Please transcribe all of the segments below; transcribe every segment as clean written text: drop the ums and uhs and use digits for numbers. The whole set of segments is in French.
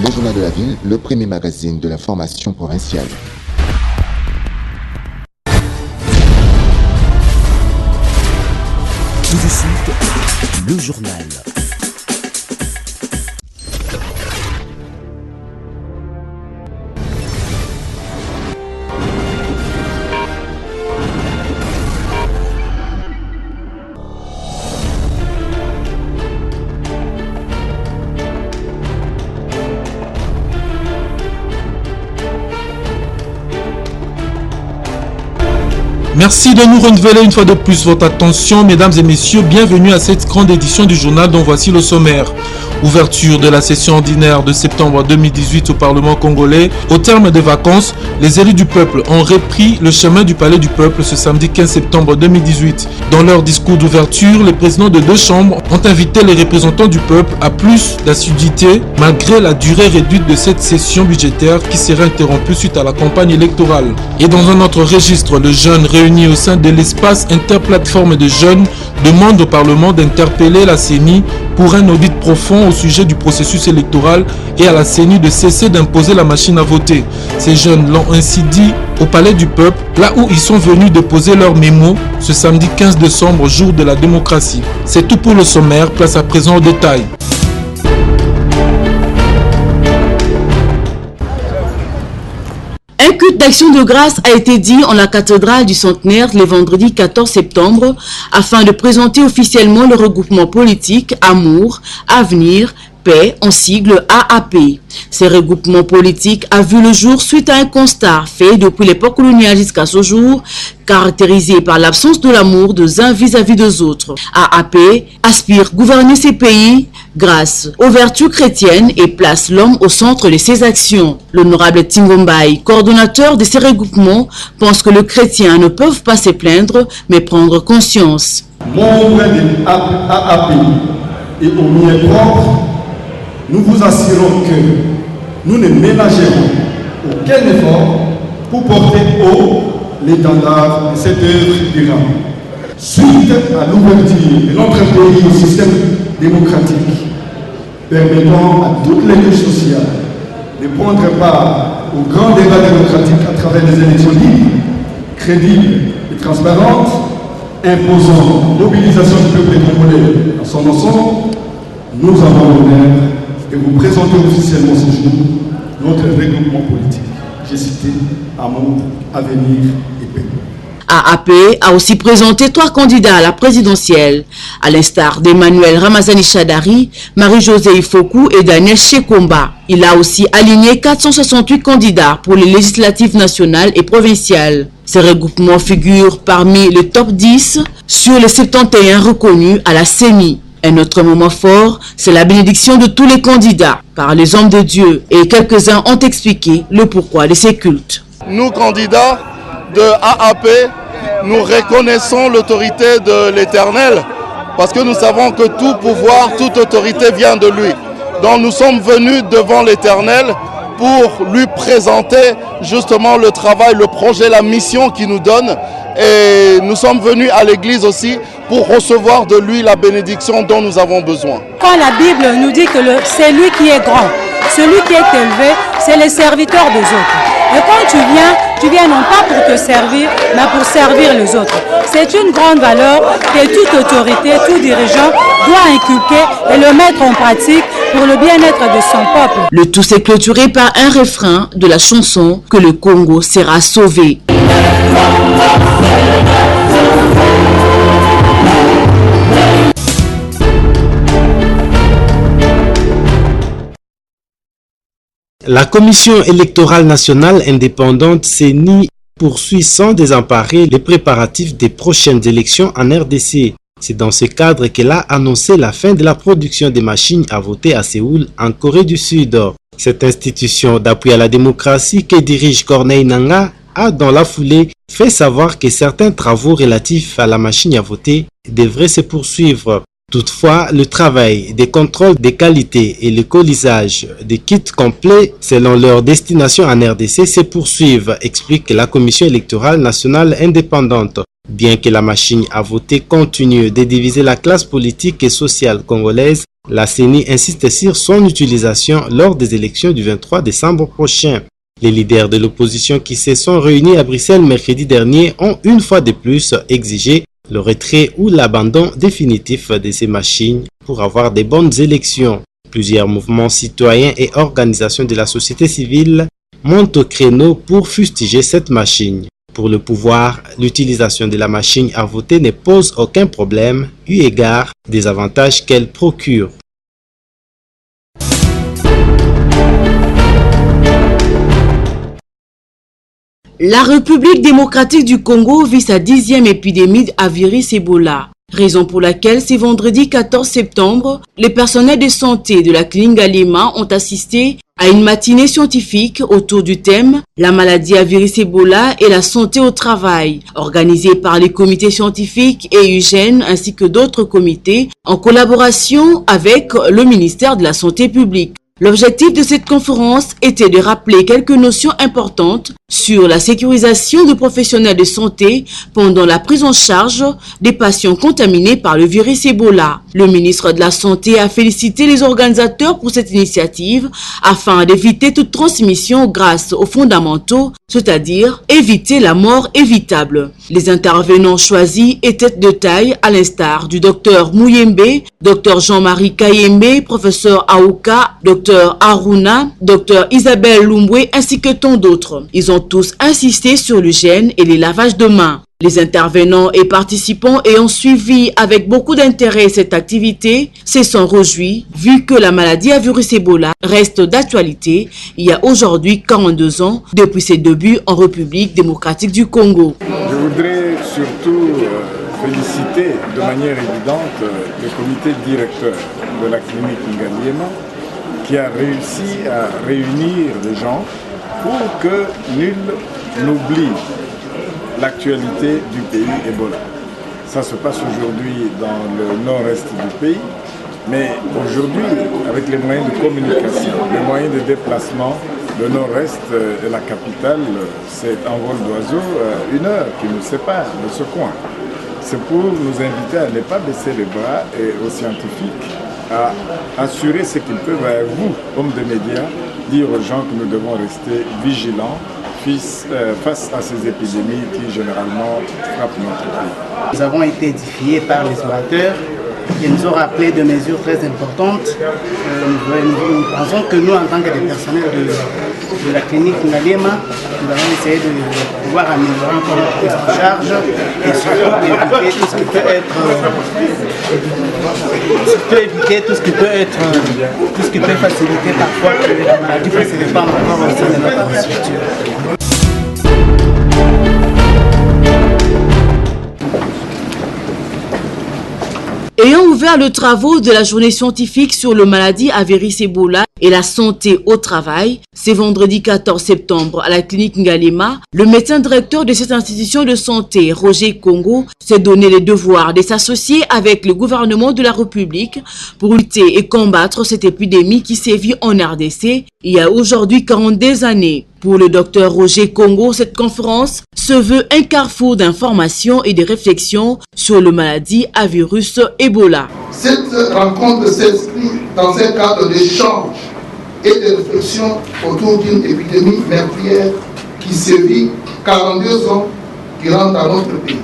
Le Journal de la Ville, le premier magazine de l'information provinciale. Tout de suite, le journal. Merci de nous renouveler une fois de plus votre attention, mesdames et messieurs. Bienvenue à cette grande édition du journal dont voici le sommaire. Ouverture de la session ordinaire de septembre 2018 au Parlement congolais. Au terme des vacances, les élus du peuple ont repris le chemin du Palais du Peuple ce samedi 15 septembre 2018. Dans leur discours d'ouverture, les présidents de deux chambres ont invité les représentants du peuple à plus d'assiduité malgré la durée réduite de cette session budgétaire qui sera interrompue suite à la campagne électorale. Et dans un autre registre, le jeune réunis au sein de l'espace interplateforme de jeunes demande au Parlement d'interpeller la CENI pour un audit profond au sujet du processus électoral et à la CENI de cesser d'imposer la machine à voter. Ces jeunes l'ont ainsi dit au Palais du Peuple, là où ils sont venus déposer leur mémo ce samedi 15 décembre, jour de la démocratie. C'est tout pour le sommaire, place à présent au détail. Un culte d'action de grâce a été dit en la cathédrale du Centenaire le vendredi 14 septembre afin de présenter officiellement le regroupement politique Amour, Avenir, Paix en sigle AAP. Ce regroupement politique a vu le jour suite à un constat fait depuis l'époque coloniale jusqu'à ce jour, caractérisé par l'absence de l'amour des uns vis-à-vis des autres. AAP aspire gouverner ces pays grâce aux vertus chrétiennes et place l'homme au centre de ses actions. L'honorable Tingombaï, coordonnateur de ces regroupements, pense que les chrétiens ne peuvent pas se plaindre, mais prendre conscience. Membre de AAP et au mien propre, nous vous assurons que nous ne ménagerons aucun effort pour porter haut l'étendard de cette œuvre durable. Suite à l'ouverture de notre pays au système démocratique, permettant à toutes les couches sociales de prendre part au grand débat démocratique à travers des élections libres, crédibles et transparentes, imposant mobilisation du peuple congolais dans son ensemble, nous avons l'honneur de vous présenter officiellement ce jour notre regroupement politique. J'ai cité Amour, Avenir et Paix. AAP a aussi présenté 3 candidats à la présidentielle, à l'instar d'Emmanuel Ramazani Chadari, Marie-Josée Ifoku et Daniel Chekomba. Il a aussi aligné 468 candidats pour les législatives nationales et provinciales. Ces regroupements figurent parmi le top 10 sur les 71 reconnus à la CENI. Un autre moment fort, c'est la bénédiction de tous les candidats par les hommes de Dieu, et quelques-uns ont expliqué le pourquoi de ces cultes. Nous, candidats de AAP, nous reconnaissons l'autorité de l'Éternel parce que nous savons que tout pouvoir, toute autorité vient de lui. Donc nous sommes venus devant l'Éternel pour lui présenter justement le travail, le projet, la mission qu'il nous donne. Et nous sommes venus à l'église aussi pour recevoir de lui la bénédiction dont nous avons besoin. Quand la Bible nous dit que c'est lui qui est grand, celui qui est élevé, c'est les serviteurs des autres. Et quand tu viens non pas pour te servir, mais pour servir les autres. C'est une grande valeur que toute autorité, tout dirigeant doit inculquer et le mettre en pratique pour le bien-être de son peuple. Le tout s'est clôturé par un refrain de la chanson « Que le Congo sera sauvé ». La Commission électorale nationale indépendante CENI poursuit sans désemparer les préparatifs des prochaines élections en RDC. C'est dans ce cadre qu'elle a annoncé la fin de la production des machines à voter à Séoul, en Corée du Sud. Cette institution d'appui à la démocratie que dirige Corneille Nangaa a dans la foulée fait savoir que certains travaux relatifs à la machine à voter devraient se poursuivre. Toutefois, le travail des contrôles de qualité et le colisage des kits complets selon leur destination en RDC se poursuivent, explique la Commission électorale nationale indépendante. Bien que la machine à voter continue de diviser la classe politique et sociale congolaise, La CENI insiste sur son utilisation lors des élections du 23 décembre prochain. Les leaders de l'opposition qui se sont réunis à Bruxelles mercredi dernier ont une fois de plus exigé le retrait ou l'abandon définitif de ces machines pour avoir de bonnes élections. Plusieurs mouvements citoyens et organisations de la société civile montent au créneau pour fustiger cette machine. Pour le pouvoir, l'utilisation de la machine à voter ne pose aucun problème, eu égard des avantages qu'elle procure. La République démocratique du Congo vit sa 10e épidémie à virus Ebola. Raison pour laquelle, ce vendredi 14 septembre, les personnels de santé de la clinique Galema ont assisté à une matinée scientifique autour du thème « La maladie à virus Ebola et la santé au travail » organisée par les comités scientifiques et hygiène ainsi que d'autres comités en collaboration avec le ministère de la Santé publique. L'objectif de cette conférence était de rappeler quelques notions importantes sur la sécurisation des professionnels de santé pendant la prise en charge des patients contaminés par le virus Ebola. Le ministre de la Santé a félicité les organisateurs pour cette initiative afin d'éviter toute transmission grâce aux fondamentaux, c'est-à-dire éviter la mort évitable. Les intervenants choisis étaient de taille à l'instar du docteur Mouyembe, docteur Jean-Marie Kayembe, professeur Aouka, docteur Aruna, docteur Isabelle Lumbwe ainsi que tant d'autres. Ils ont tous insisté sur l'hygiène et les lavages de mains. Les intervenants et participants ayant suivi avec beaucoup d'intérêt cette activité se sont réjouis vu que la maladie à virus Ebola reste d'actualité il y a aujourd'hui 42 ans depuis ses débuts en République démocratique du Congo. Je voudrais surtout féliciter de manière évidente le comité directeur de la clinique Ngaliema qui a réussi à réunir les gens pour que nul n'oublie l'actualité du pays Ebola. Ça se passe aujourd'hui dans le nord-est du pays, mais aujourd'hui, avec les moyens de communication, les moyens de déplacement, le nord-est et la capitale, c'est un vol d'oiseau, 1 heure qui nous sépare de ce coin. C'est pour nous inviter à ne pas baisser les bras et aux scientifiques à assurer ce qu'ils peuvent à vous, hommes de médias, dire aux gens que nous devons rester vigilants face à ces épidémies qui généralement frappent notre pays. Nous avons été édifiés par les orateurs qui nous ont rappelé de mesures très importantes. Nous pensons que nous, en tant que des personnels de la clinique Ngaliema, nous allons essayer de pouvoir améliorer encore notre prise en charge et surtout éviter tout ce qui peut être tout ce qui peut faciliter parfois que la maladie ne se répande encore au sein de notre structure. Ayant ouvert le travaux de la journée scientifique sur le maladie à virus Ebola et la santé au travail, c'est vendredi 14 septembre à la clinique Ngalema, le médecin directeur de cette institution de santé, Roger Congo, s'est donné le devoir de s'associer avec le gouvernement de la République pour lutter et combattre cette épidémie qui sévit en RDC il y a aujourd'hui 42 années. Pour le docteur Roger Congo, cette conférence se veut un carrefour d'informations et de réflexions sur le maladie à virus Ebola. Cette rencontre s'inscrit dans un cadre d'échange et de réflexion autour d'une épidémie meurtrière qui sévit 42 ans durant dans notre pays.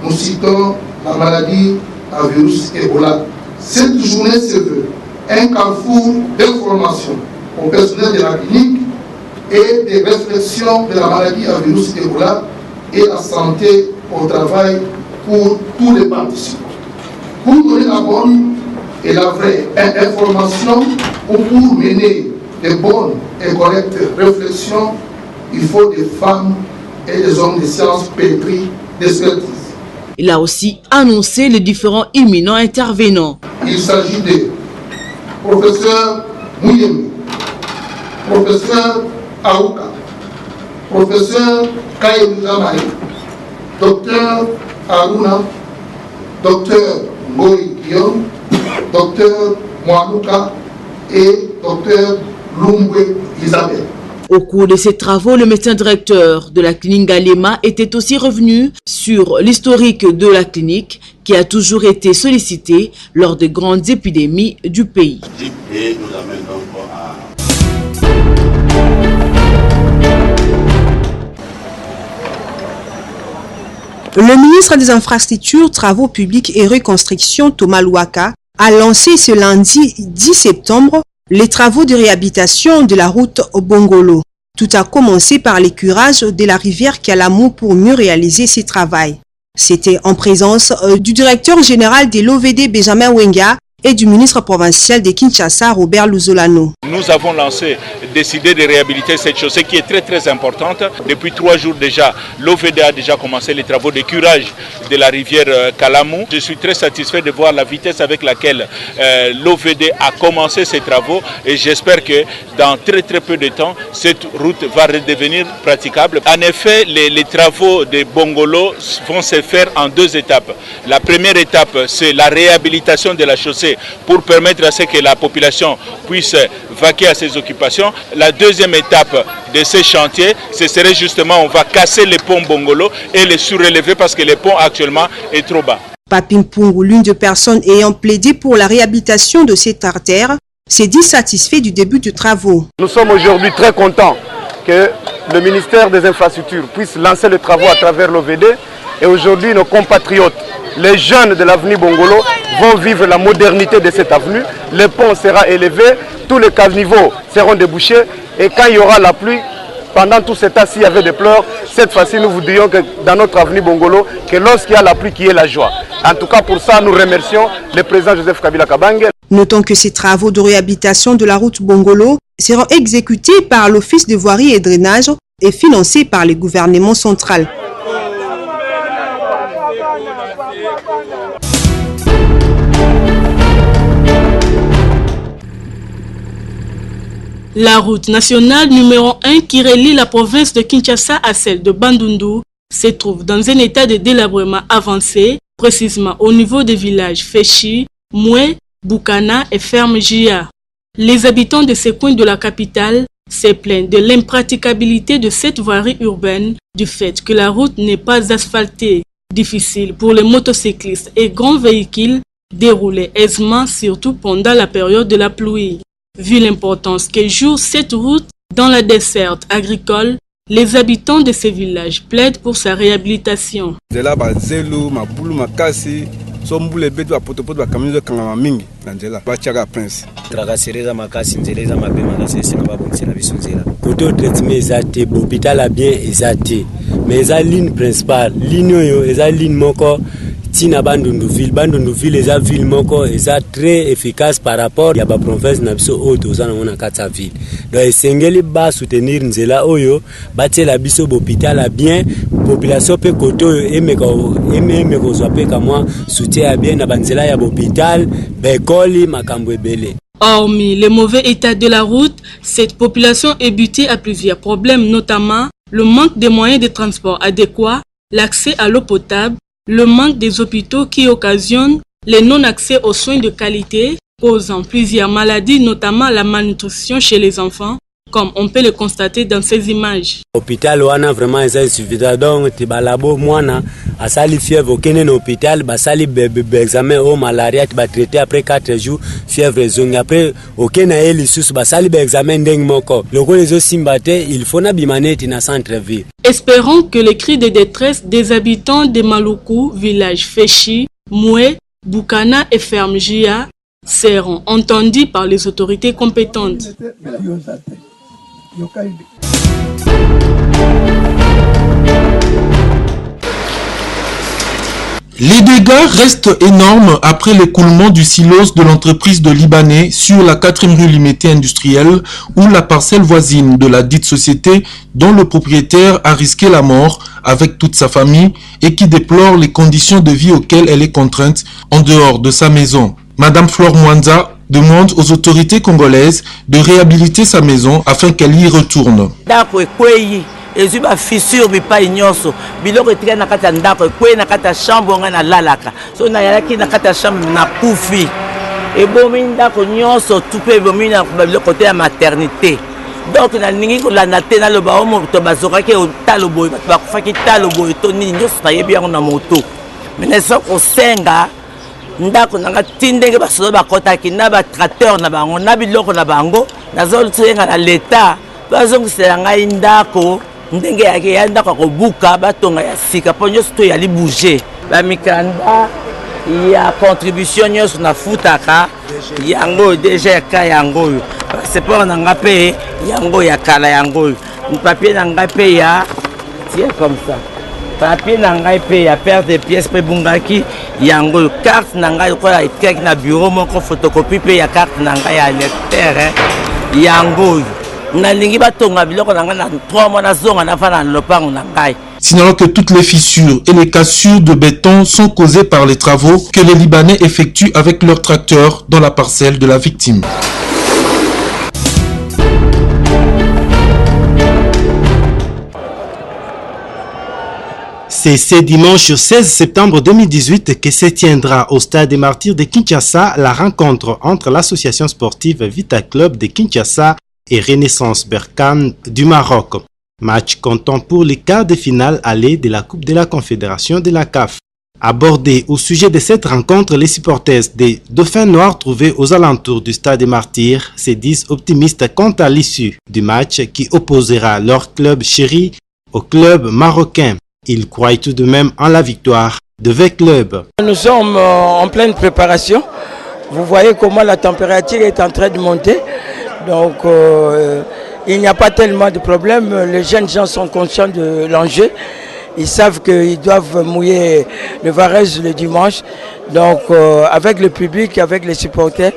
Nous citons la maladie à virus Ebola. Cette journée se veut un carrefour d'informations au personnel de la clinique et des réflexions de la maladie à virus Ebola et la santé au travail pour tous les participants. Pour donner la bonne et la vraie information ou pour mener de bonnes et correctes réflexions, il faut des femmes et des hommes de sciences pétris d'expertise. Il a aussi annoncé les différents imminents intervenants. Il s'agit de professeur Mouyembe, professeur Aouka, professeur Kayembe Jean-Marie, docteur Aruna, docteur Ngoï Guillaume, docteur Moanouka et docteur Lumbwe Isabelle. Au cours de ces travaux, le médecin directeur de la clinique Ngaliema était aussi revenu sur l'historique de la clinique qui a toujours été sollicitée lors de grandes épidémies du pays. Le ministre des Infrastructures, Travaux publics et Reconstruction, Thomas Louaka, a lancé ce lundi 10 septembre les travaux de réhabilitation de la route Bongolo. Tout a commencé par les curages de la rivière Kalamou pour mieux réaliser ces travaux. C'était en présence du directeur général de l'OVD Benjamin Wenga et du ministre provincial de Kinshasa, Robert Luzolano. Nous avons décidé de réhabiliter cette chaussée qui est très importante. Depuis 3 jours déjà, l'OVD a déjà commencé les travaux de curage de la rivière Kalamou. Je suis très satisfait de voir la vitesse avec laquelle l'OVD a commencé ces travaux et j'espère que dans très peu de temps, cette route va redevenir praticable. En effet, les travaux de Bongolo vont se faire en 2 étapes. La première étape, c'est la réhabilitation de la chaussée pour permettre à ce que la population puisse vaquer à ses occupations. La deuxième étape de ces chantiers, ce serait justement, on va casser les ponts Bongolo et les surélever parce que le pont actuellement est trop bas. Papin Pungu, l'une des personnes ayant plaidé pour la réhabilitation de cette artère, s'est dit satisfait du début des travaux. Nous sommes aujourd'hui très contents que le ministère des Infrastructures puisse lancer les travaux à travers l'OVD et aujourd'hui nos compatriotes, les jeunes de l'avenue Bongolo vont vivre la modernité de cette avenue. Le pont sera élevé, tous les caniveaux seront débouchés et quand il y aura la pluie, pendant tout ce temps, s'il y avait des pleurs, cette fois-ci nous vous dirions que dans notre avenue Bongolo, que lorsqu'il y a la pluie, qu'il y ait la joie. En tout cas pour ça, nous remercions le président Joseph Kabila Kabange. Notons que ces travaux de réhabilitation de la route Bongolo seront exécutés par l'Office de voirie et drainage et financés par le gouvernement central. La route nationale numéro 1 qui relie la province de Kinshasa à celle de Bandundu se trouve dans un état de délabrement avancé, précisément au niveau des villages Féchi, Moué, Bukana et Ferme Jia. Les habitants de ces coins de la capitale se plaignent de l'impraticabilité de cette voirie urbaine du fait que la route n'est pas asphaltée. Difficile pour les motocyclistes et grands véhicules dérouler aisément, surtout pendant la période de la pluie. Vu l'importance que joue cette route dans la desserte agricole, les habitants de ces villages plaident pour sa réhabilitation. Tina Bandunduville eza ville moko eza très efficace par rapport ya ba province na biso oyo tozana ona kata ville. Donc esengeli ba soutenir nzela oyo batela biso hôpital bien population pe koto oyo emeko zo pe kamwa soutien ya bien na banzela ya hôpital bekoli makambo ebele. Hormis le mauvais état de la route, cette population est butée à plusieurs problèmes, notamment le manque de moyens de transport adéquats, l'accès à l'eau potable, le manque des hôpitaux qui occasionne le non-accès aux soins de qualité, causant plusieurs maladies, notamment la malnutrition chez les enfants, comme on peut le constater dans ces images. L'hôpital wana vraiment est insuffisant, donc tibalabo mwana asali fièvre okene na hôpital basali examen au malaria tiba traité après 4 jours fièvre zongi après okena eli susu basali examen ndenge moko loko les osimbate il faut na bimaneti na centre ville. Espérons que les cris de détresse des habitants de Maluku, village Féchi, Moué, Bukana et Ferme Jia seront entendus par les autorités compétentes. Les dégâts restent énormes après l'écoulement du silos de l'entreprise de Libanais sur la 4e rue Limité industrielle où la parcelle voisine de la dite société dont le propriétaire a risqué la mort avec toute sa famille et qui déplore les conditions de vie auxquelles elle est contrainte en dehors de sa maison. Madame Flore Mwanza demande aux autorités congolaises de réhabiliter sa maison afin qu'elle y retourne. Ezu ba fissure bipai nyonso biloko etika na kata ndako ekwe na kata chambre nga na lalaka so na yalaki na kata chambre na kufi ebomi ndako nyonso tupe ebomi na biloko te ya maternité donc nalingi kolanda te naloba o moto bazokaki otalo boye bato bakufaki talo boye to nini nyonso nayebi yango na moto mene so kosenga ndako nanga ti ndenge basoda bakotaki na batracteur na bango na biloko na bango nazolotenga na leta bazongisela ngai ndako ndenge yake ya ndako kobuka batonga ya sika mpo nyonso to yali bouge bamikanda ya contribution nyonso nafutaka yango deja yaka yango oyo passeport na nga mpe yango ya kala yango oyo papier na ngai mpe ya tie comme ça papier na ngai mpe ya perte de pièces mpe bungaki yango oyo carte na ngai okola etikaki na bureau moko photocopie mpe ya carte na ngai ya lecteur yango oyo nalingi batonga biloko na ngai na 3 mois nazonga nafana na lopango na ngai. Signalons que toutes les fissures et les cassures de béton sont causées par les travaux que les Libanais effectuent avec leurs tracteurs dans la parcelle de la victime. C'est ce dimanche 16 septembre 2018 que se tiendra au Stade des Martyrs de Kinshasa la rencontre entre l'association sportive Vita Club de Kinshasa et Renaissance Berkane du Maroc. Match comptant pour les quarts de finale aller de la Coupe de la Confédération de la CAF. Abordés au sujet de cette rencontre, les supporters des Dauphins Noirs trouvés aux alentours du Stade des Martyrs se disent optimistes quant à l'issue du match qui opposera leur club chéri au club marocain. Ils croient tout de même en la victoire de V Club. Nous sommes en pleine préparation. Vous voyez comment la température est en train de monter. Donc il n'y a pas tellement de problème. Les jeunes gens sont conscients de l'enjeu. Ils savent qu'ils doivent mouiller le Varèse le dimanche. Donc avec le public, avec les supporters,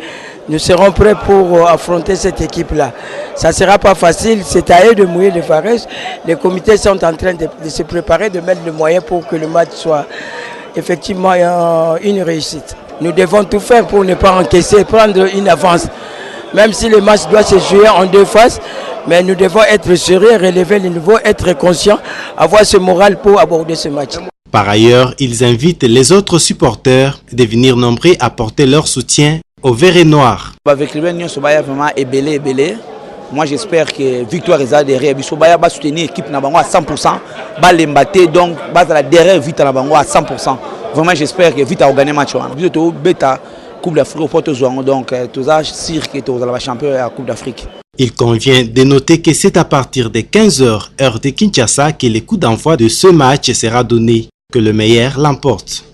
nous serons prêts pour affronter cette équipe-là. Ça ne sera pas facile, c'est à eux de mouiller le Varèse. Les comités sont en train de se préparer, de mettre le moyen pour que le match soit effectivement une réussite. Nous devons tout faire pour ne pas encaisser, prendre une avance. Même si le match doit se jouer en 2 phases, mais nous devons être sérieux, relever le niveau, être conscients, avoir ce moral pour aborder ce match. Par ailleurs, ils invitent les autres supporters de venir nombreux apporter leur soutien au vert et noir. Avec le vraiment ébélé. Moi j'espère que Victoire est derrière. Il va soutenir l'équipe à 100%. Va l'embattre, donc va derrière Vita à 100%. Vraiment j'espère que Vita va gagner le match. Beta Coupe d'Afrique, donc tout ça, sûr que tu vas champion à la Coupe d'Afrique. Il convient de noter que c'est à partir de 15h heure de Kinshasa que le coup d'envoi de ce match sera donné, que le meilleur l'emporte.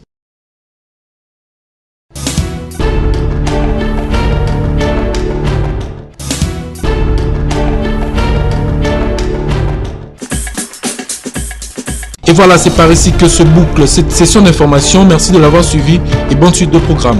Et voilà, c'est par ici que se boucle cette session d'information. Merci de l'avoir suivi et bonne suite de programme.